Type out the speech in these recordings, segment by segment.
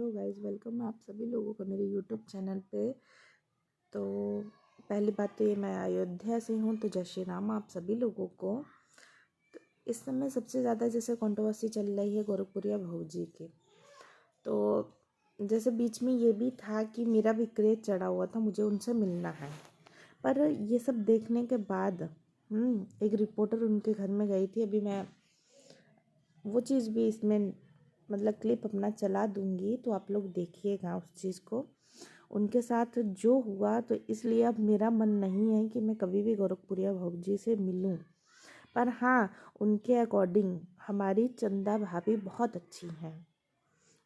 Hello guys, welcome आप सभी लोगों का मेरे यूट्यूब चैनल पे। तो पहली बात तो ये, मैं अयोध्या से हूँ, तो जय श्री राम आप सभी लोगों को। तो इस समय सबसे ज़्यादा जैसे कंट्रोवर्सी चल रही है गोरखपुरिया भौजी की। तो जैसे बीच में ये भी था कि मेरा भी क्रेज चढ़ा हुआ था, मुझे उनसे मिलना है। पर ये सब देखने के बाद एक रिपोर्टर उनके घर में गई थी। अभी मैं वो चीज़ भी इसमें मतलब क्लिप अपना चला दूंगी, तो आप लोग देखिएगा उस चीज़ को। उनके साथ जो हुआ, तो इसलिए अब मेरा मन नहीं है कि मैं कभी भी गोरखपुरिया भौजी से मिलूं। पर हाँ, उनके अकॉर्डिंग हमारी चंदा भाभी बहुत अच्छी हैं।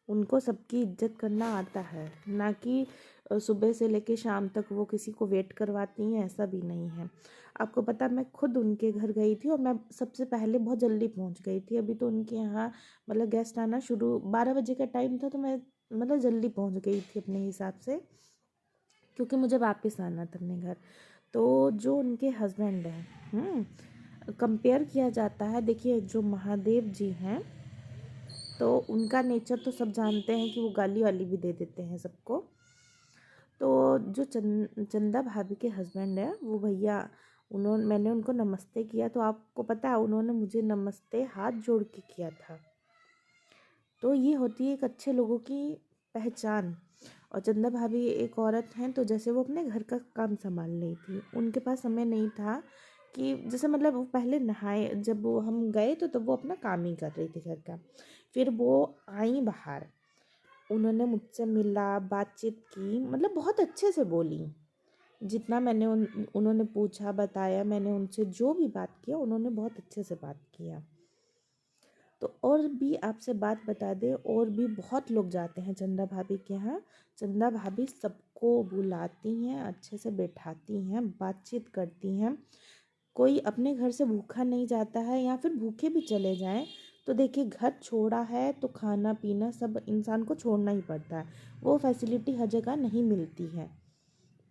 उनको सबकी इज्जत करना आता है, ना कि सुबह से लेके शाम तक वो किसी को वेट करवाती हैं, ऐसा भी नहीं है। आपको पता, मैं खुद उनके घर गई थी और मैं सबसे पहले बहुत जल्दी पहुंच गई थी। अभी तो उनके यहाँ मतलब गेस्ट आना शुरू 12 बजे का टाइम था, तो मैं मतलब जल्दी पहुंच गई थी अपने हिसाब से, क्योंकि मुझे वापस आना था अपने घर। तो जो उनके हस्बैंड हैं, कंपेयर किया जाता है, देखिए जो महादेव जी हैं, तो उनका नेचर तो सब जानते हैं कि वो गाली वाली भी दे देते हैं सबको। तो जो चंदा भाभी के हस्बैंड है वो भैया, मैंने उनको नमस्ते किया, तो आपको पता है उन्होंने मुझे नमस्ते हाथ जोड़ के किया था। तो ये होती है एक अच्छे लोगों की पहचान। और चंदा भाभी एक औरत हैं, तो जैसे वो अपने घर का काम संभाल रही थी, उनके पास समय नहीं था कि जैसे मतलब वो पहले नहाए, जब वो हम गए तो तब वो अपना काम ही कर रही थी घर का। फिर वो आई बाहर, उन्होंने मुझसे मिला, बातचीत की, मतलब बहुत अच्छे से बोली। जितना मैंने उन्होंने पूछा, बताया, मैंने उनसे जो भी बात किया, उन्होंने बहुत अच्छे से बात किया। तो और भी आपसे बात बता दें, और भी बहुत लोग जाते हैं चंदा भाभी के यहाँ। चंदा भाभी सबको बुलाती हैं, अच्छे से बैठाती हैं, बातचीत करती हैं। कोई अपने घर से भूखा नहीं जाता है, या फिर भूखे भी चले जाएं तो देखिए, घर छोड़ा है तो खाना पीना सब इंसान को छोड़ना ही पड़ता है। वो फैसिलिटी हर जगह नहीं मिलती है।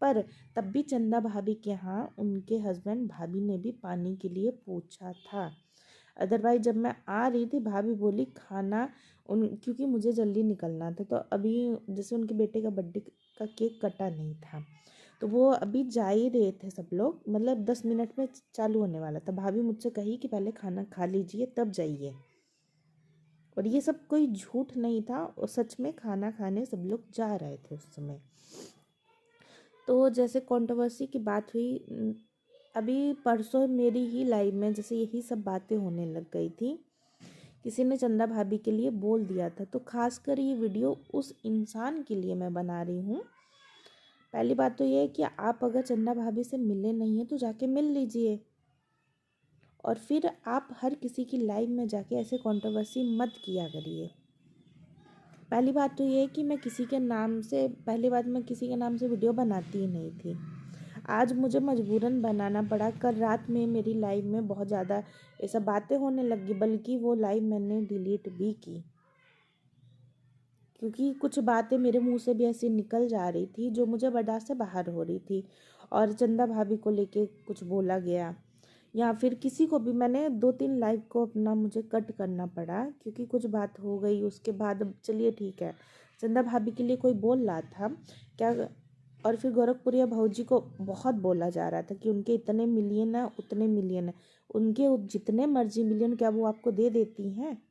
पर तब भी चंदा भाभी के यहाँ उनके हस्बैंड भाभी ने भी पानी के लिए पूछा था। अदरवाइज जब मैं आ रही थी, भाभी बोली खाना क्योंकि मुझे जल्दी निकलना था, तो अभी जैसे उनके बेटे का बर्थडे का केक कटा नहीं था, तो वो अभी जा ही रहे थे सब लोग, मतलब 10 मिनट में चालू होने वाला था। भाभी मुझसे कही कि पहले खाना खा लीजिए तब जाइए। और ये सब कोई झूठ नहीं था, और सच में खाना खाने सब लोग जा रहे थे उस समय। तो जैसे कंट्रोवर्सी की बात हुई, अभी परसों मेरी ही लाइव में जैसे यही सब बातें होने लग गई थी। किसी ने चंदा भाभी के लिए बोल दिया था, तो खासकर ये वीडियो उस इंसान के लिए मैं बना रही हूँ। पहली बात तो ये है कि आप अगर चंदा भाभी से मिले नहीं हैं तो जाके मिल लीजिए, और फिर आप हर किसी की लाइव में जाके ऐसे कंट्रोवर्सी मत किया करिए। पहली बात तो ये है कि मैं किसी के नाम से, पहली बात मैं किसी के नाम से वीडियो बनाती ही नहीं थी। आज मुझे मजबूरन बनाना पड़ा। कल रात में मेरी लाइव में बहुत ज़्यादा ऐसा बातें होने लगी, बल्कि वो लाइव मैंने डिलीट भी की, क्योंकि कुछ बातें मेरे मुंह से भी ऐसी निकल जा रही थी जो मुझे बर्दाश्त से बाहर हो रही थी। और चंदा भाभी को लेके कुछ बोला गया, या फिर किसी को भी, मैंने 2-3 लाइव को अपना मुझे कट करना पड़ा, क्योंकि कुछ बात हो गई। उसके बाद चलिए ठीक है, चंदा भाभी के लिए कोई बोल रहा था क्या, और फिर गोरखपुरिया भौजी को बहुत बोला जा रहा था कि उनके इतने मिलियन है, उतने मिलियन है। उनके जितने मर्जी मिलियन क्या वो आपको दे देती हैं?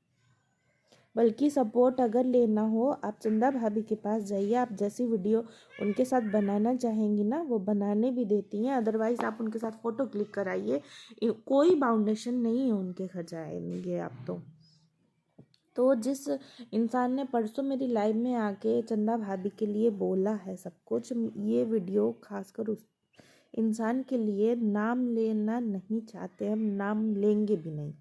बल्कि सपोर्ट अगर लेना हो, आप चंदा भाभी के पास जाइए, आप जैसी वीडियो उनके साथ बनाना चाहेंगी ना, वो बनाने भी देती हैं। अदरवाइज आप उनके साथ फ़ोटो क्लिक कराइए, कोई बाउंडेशन नहीं है उनके घर जाएंगे आप तो जिस इंसान ने परसों मेरी लाइव में आके चंदा भाभी के लिए बोला है सब कुछ, ये वीडियो खासकर उस इंसान के लिए नाम लेना नहीं चाहते, हम नाम लेंगे भी नहीं।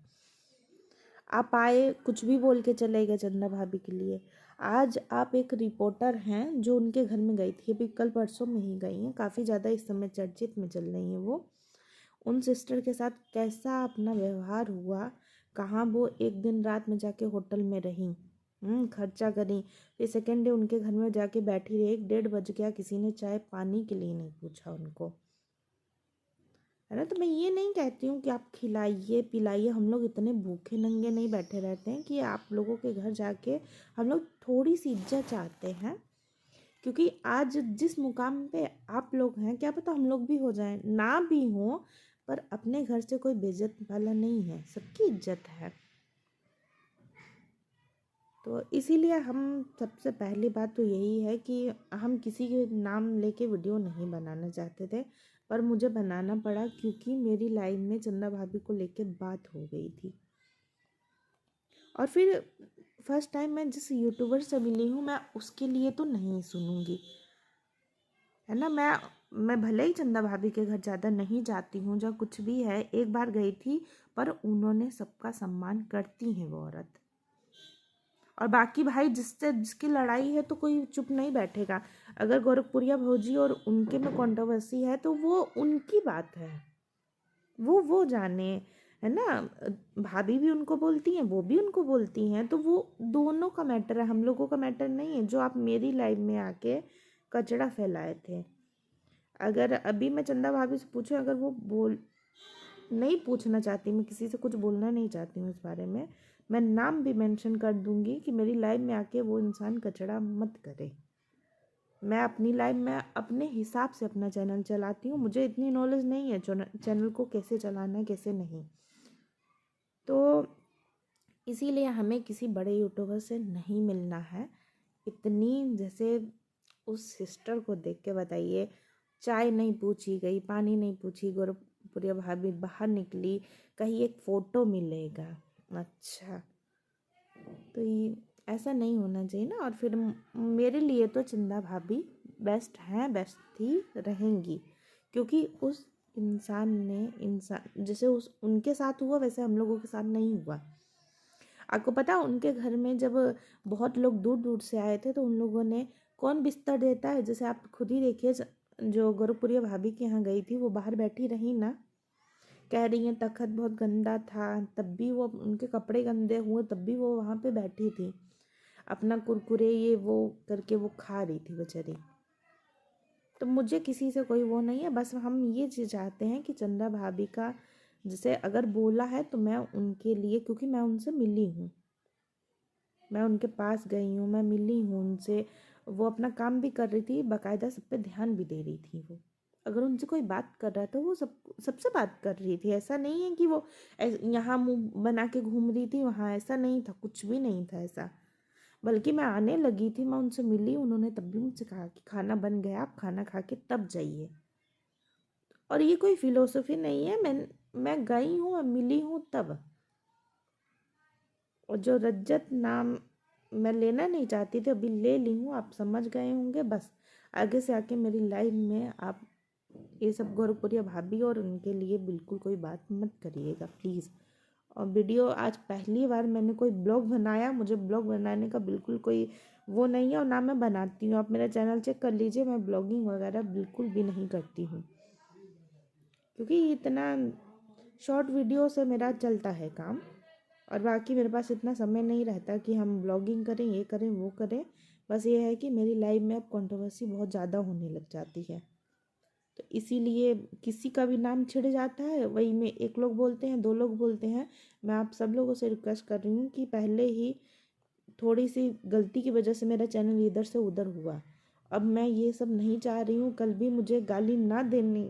आप आए कुछ भी बोल के चले गए चंदा भाभी के लिए। आज आप एक रिपोर्टर हैं जो उनके घर में गई थी, अभी कल परसों में ही गई हैं, काफ़ी ज़्यादा इस समय चर्चित में चल रही हैं वो। उन सिस्टर के साथ कैसा अपना व्यवहार हुआ, कहाँ वो एक दिन रात में जाके होटल में रहीं, खर्चा करी, फिर सेकेंड डे उनके घर में जाके बैठी रही, 1-1:30 बज गया, किसी ने चाय पानी के लिए नहीं पूछा उनको। है ना। तो मैं ये नहीं कहती हूँ कि आप खिलाइए पिलाइए, हम लोग इतने भूखे नंगे नहीं बैठे रहते हैं कि आप लोगों के घर जाके हम लोग थोड़ी सी इज्जत चाहते हैं, क्योंकि आज जिस मुकाम पे आप लोग हैं क्या पता हम लोग भी हो जाएं, ना भी हो, पर अपने घर से कोई बेइज्जत वाला नहीं है, सबकी इज्जत है। तो इसीलिए हम सबसे पहली बात तो यही है कि हम किसी के नाम लेके वीडियो नहीं बनाना चाहते थे, पर मुझे बनाना पड़ा क्योंकि मेरी लाइन में चंदा भाभी को लेके बात हो गई थी। और फिर फर्स्ट टाइम मैं जिस यूट्यूबर से मिली हूँ मैं उसके लिए तो नहीं सुनूंगी, है ना। मैं भले ही चंदा भाभी के घर ज़्यादा नहीं जाती हूँ, जब कुछ भी है एक बार गई थी, पर उन्होंने सबका सम्मान करती हैं वो औरत। और बाकी भाई जिसकी लड़ाई है तो कोई चुप नहीं बैठेगा। अगर गोरखपुरिया भौजी और उनके में कंट्रोवर्सी है तो वो उनकी बात है, वो जाने, है ना। भाभी भी उनको बोलती हैं, वो भी उनको बोलती हैं, तो वो दोनों का मैटर है, हम लोगों का मैटर नहीं है। जो आप मेरी लाइफ में आके कचड़ा फैलाए थे, अगर अभी मैं चंदा भाभी से पूछूं, अगर वो बोल नहीं पूछना चाहती, मैं किसी से कुछ बोलना नहीं चाहती हूँ इस बारे में, मैं नाम भी मेंशन कर दूंगी कि मेरी लाइफ में आके वो इंसान कचड़ा मत करे। मैं अपनी लाइफ में अपने हिसाब से अपना चैनल चलाती हूँ, मुझे इतनी नॉलेज नहीं है चैनल को कैसे चलाना है कैसे नहीं। तो इसीलिए हमें किसी बड़े यूट्यूबर से नहीं मिलना है। इतनी जैसे उस सिस्टर को देख के बताइए, चाय नहीं पूछी गई, पानी नहीं पूछी, गोरखपुरिया भाभी बाहर निकली, कहीं एक फ़ोटो मिलेगा, अच्छा। तो ये ऐसा नहीं होना चाहिए ना। और फिर मेरे लिए तो चंदा भाभी बेस्ट हैं, बेस्ट थी, रहेंगी, क्योंकि उस इंसान जैसे उस उनके साथ हुआ वैसे हम लोगों के साथ नहीं हुआ। आपको पता उनके घर में जब बहुत लोग दूर दूर से आए थे तो उन लोगों ने कौन बिस्तर देता है, जैसे आप खुद ही देखिए, जो गोरखपुरिया भाभी के यहाँ गई थी वो बाहर बैठी रही ना, कह रही हैं तखत बहुत गंदा था, तब भी वो, उनके कपड़े गंदे हुए तब भी वो वहाँ पे बैठी थी, अपना कुरकुरे ये वो करके वो खा रही थी बेचारी। तो मुझे किसी से कोई वो नहीं है, बस हम ये चीज़ चाहते हैं कि चंदा भाभी का जैसे अगर बोला है तो मैं उनके लिए, क्योंकि मैं उनसे मिली हूँ, मैं उनके पास गई हूँ, मैं मिली हूँ उनसे, वो अपना काम भी कर रही थी, बाकायदा सब पे ध्यान भी दे रही थी। वो अगर उनसे कोई बात कर रहा था वो सबसे बात कर रही थी, ऐसा नहीं है कि वो यहाँ मुंह बना के घूम रही थी वहाँ, ऐसा नहीं था, कुछ भी नहीं था ऐसा। बल्कि मैं आने लगी थी, मैं उनसे मिली, उन्होंने तब भी मुझसे कहा कि खाना बन गया, आप खाना खा के तब जाइए। और ये कोई फिलोसफी नहीं है, मैं गई हूँ, मैं मिली हूँ तब। और जो रज्जत नाम मैं लेना नहीं चाहती थी अभी ले ली हूँ, आप समझ गए होंगे। बस आगे से आके मेरी लाइफ में आप ये सब गोरखपुरिया भाभी और उनके लिए बिल्कुल कोई बात मत करिएगा प्लीज़। और वीडियो आज पहली बार मैंने कोई ब्लॉग बनाया, मुझे ब्लॉग बनाने का बिल्कुल कोई वो नहीं है, और ना मैं बनाती हूँ। आप मेरा चैनल चेक कर लीजिए, मैं ब्लॉगिंग वगैरह बिल्कुल भी नहीं करती हूँ, क्योंकि इतना शॉर्ट वीडियो से मेरा चलता है काम, और बाकी मेरे पास इतना समय नहीं रहता कि हम ब्लॉगिंग करें, ये करें वो करें। बस ये है कि मेरी लाइफ में अब कंट्रोवर्सी बहुत ज़्यादा होने लग जाती है, तो इसीलिए किसी का भी नाम छिड़ जाता है, वही में एक लोग बोलते हैं, दो लोग बोलते हैं। मैं आप सब लोगों से रिक्वेस्ट कर रही हूँ कि पहले ही थोड़ी सी गलती की वजह से मेरा चैनल इधर से उधर हुआ, अब मैं ये सब नहीं चाह रही हूँ। कल भी मुझे गाली ना देनी,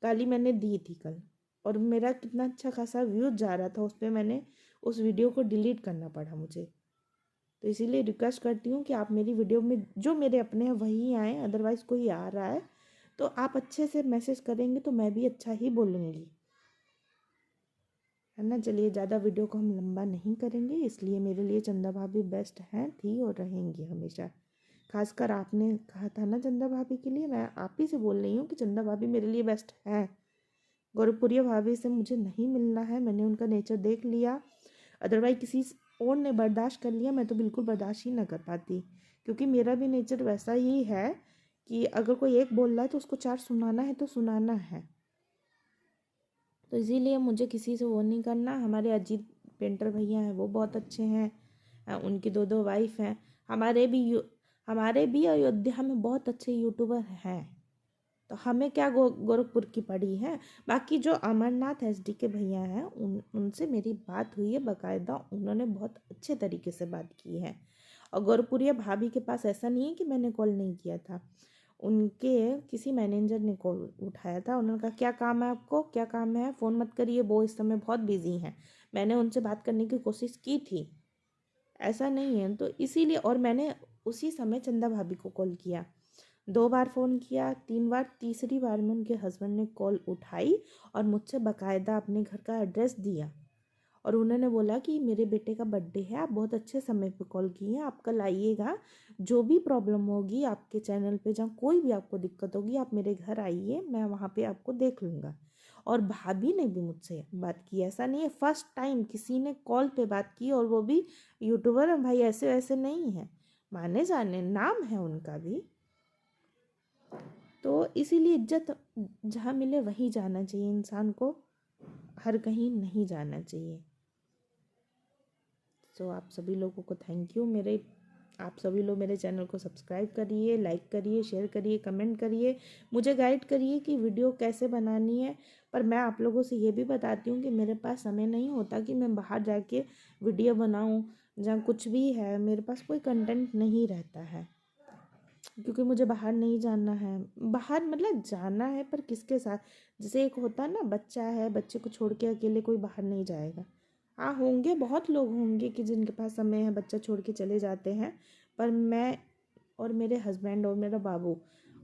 गाली मैंने दी थी कल, और मेरा कितना अच्छा खासा व्यूज जा रहा था उस पर, मैंने उस वीडियो को डिलीट करना पड़ा मुझे। तो इसीलिए रिक्वेस्ट करती हूँ कि आप मेरी वीडियो में जो मेरे अपने हैं वही आए, अदरवाइज़ कोई आ रहा है तो आप अच्छे से मैसेज करेंगे तो मैं भी अच्छा ही बोलूँगी, है ना। चलिए ज़्यादा वीडियो को हम लंबा नहीं करेंगे, इसलिए मेरे लिए चंदा भाभी बेस्ट हैं, थी और रहेंगी हमेशा। खासकर आपने कहा था ना चंदा भाभी के लिए, मैं आप ही से बोल रही हूँ कि चंदा भाभी मेरे लिए बेस्ट हैं। गोरखपुरिया भाभी से मुझे नहीं मिलना है, मैंने उनका नेचर देख लिया, अदरवाइज किसी और ने बर्दाश्त कर लिया, मैं तो बिल्कुल बर्दाश्त ही ना कर पाती, क्योंकि मेरा भी नेचर वैसा ही है कि अगर कोई एक बोल रहा है तो उसको चार सुनाना है तो सुनाना है। तो इसीलिए मुझे किसी से वो नहीं करना। हमारे अजीत पेंटर भैया हैं वो बहुत अच्छे हैं, उनकी दो दो वाइफ हैं। हमारे भी अयोध्या में बहुत अच्छे यूट्यूबर हैं, तो हमें क्या गोरखपुर की पड़ी है। बाकी जो अमरनाथ एसडी के भैया हैं उनसे मेरी बात हुई है बाकायदा, उन्होंने बहुत अच्छे तरीके से बात की है। और गोरखपुरिया भाभी के पास ऐसा नहीं है कि मैंने कॉल नहीं किया था, उनके किसी मैनेजर ने कॉल उठाया था। उन्होंने कहा क्या काम है आपको, क्या काम है, फ़ोन मत करिए, वो इस समय बहुत बिजी हैं। मैंने उनसे बात करने की कोशिश की थी, ऐसा नहीं है। तो इसीलिए, और मैंने उसी समय चंदा भाभी को कॉल किया, 2 बार फ़ोन किया, 3 बार, तीसरी बार में उनके हस्बैंड ने कॉल उठाई और मुझसे बाकायदा अपने घर का एड्रेस दिया। और उन्होंने बोला कि मेरे बेटे का बर्थडे है, आप बहुत अच्छे समय पे कॉल किए हैं, आप कल आइएगा, जो भी प्रॉब्लम होगी आपके चैनल पे, जहाँ कोई भी आपको दिक्कत होगी आप मेरे घर आइए, मैं वहाँ पे आपको देख लूँगा। और भाभी ने भी मुझसे बात की, ऐसा नहीं है फर्स्ट टाइम किसी ने कॉल पे बात की, और वो भी यूट्यूबर है भाई, ऐसे वैसे नहीं है, माने जाने नाम है उनका भी। तो इसीलिए इज्जत जहाँ मिले वहीं जाना चाहिए इंसान को, हर कहीं नहीं जाना चाहिए। सो आप सभी लोगों को थैंक यू। आप सभी लोग मेरे चैनल को सब्सक्राइब करिए, लाइक करिए, शेयर करिए, कमेंट करिए, मुझे गाइड करिए कि वीडियो कैसे बनानी है। पर मैं आप लोगों से ये भी बताती हूँ कि मेरे पास समय नहीं होता कि मैं बाहर जाके वीडियो बनाऊँ, जहाँ कुछ भी है मेरे पास कोई कंटेंट नहीं रहता है, क्योंकि मुझे बाहर नहीं जाना है। बाहर मतलब जाना है, पर किसके साथ, जैसे एक होता है ना, बच्चा है, बच्चे को छोड़ के अकेले कोई बाहर नहीं जाएगा। हाँ होंगे, बहुत लोग होंगे कि जिनके पास समय है, बच्चा छोड़ के चले जाते हैं, पर मैं और मेरे हस्बैंड और मेरा बाबू,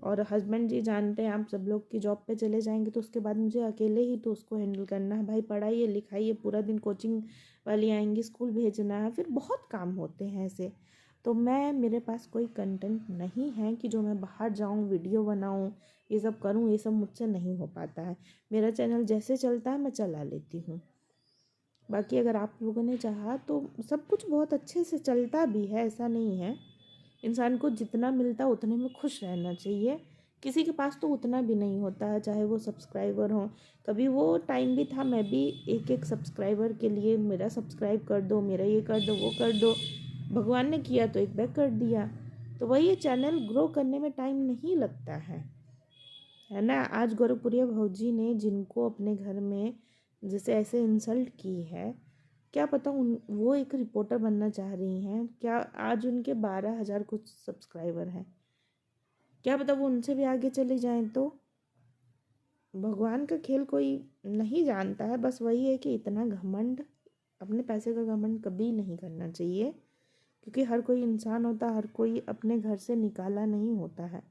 और हस्बैंड जी जानते हैं आप सब लोग कि जॉब पे चले जाएंगे तो उसके बाद मुझे अकेले ही तो उसको हैंडल करना है। भाई पढ़ाई लिखाई है, पूरा दिन कोचिंग वाली आएंगी, स्कूल भेजना है, फिर बहुत काम होते हैं ऐसे। तो मेरे पास कोई कंटेंट नहीं है कि जो मैं बाहर जाऊं, वीडियो बनाऊं, ये सब करूं, ये सब मुझसे नहीं हो पाता है। मेरा चैनल जैसे चलता है मैं चला लेती हूँ। बाकी अगर आप लोगों ने चाहा तो सब कुछ बहुत अच्छे से चलता भी है, ऐसा नहीं है। इंसान को जितना मिलता है उतने में खुश रहना चाहिए। किसी के पास तो उतना भी नहीं होता है, चाहे वो सब्सक्राइबर हो। कभी वो टाइम भी था, मैं भी एक एक सब्सक्राइबर के लिए मेरा सब्सक्राइब कर दो, मेरा ये कर दो, वो कर दो, भगवान ने किया तो एक बैक कर दिया। तो वही ये चैनल ग्रो करने में टाइम नहीं लगता है ना। आज गोरखपुरिया भौजी ने जिनको अपने घर में जैसे ऐसे इंसल्ट की है, क्या पता वो एक रिपोर्टर बनना चाह रही हैं क्या। आज उनके 12,000 कुछ सब्सक्राइबर हैं, क्या पता वो उनसे भी आगे चले जाएं। तो भगवान का खेल कोई नहीं जानता है। बस वही है कि इतना घमंड, अपने पैसे का घमंड कभी नहीं करना चाहिए, क्योंकि हर कोई इंसान होता है, हर कोई अपने घर से निकाला नहीं होता है।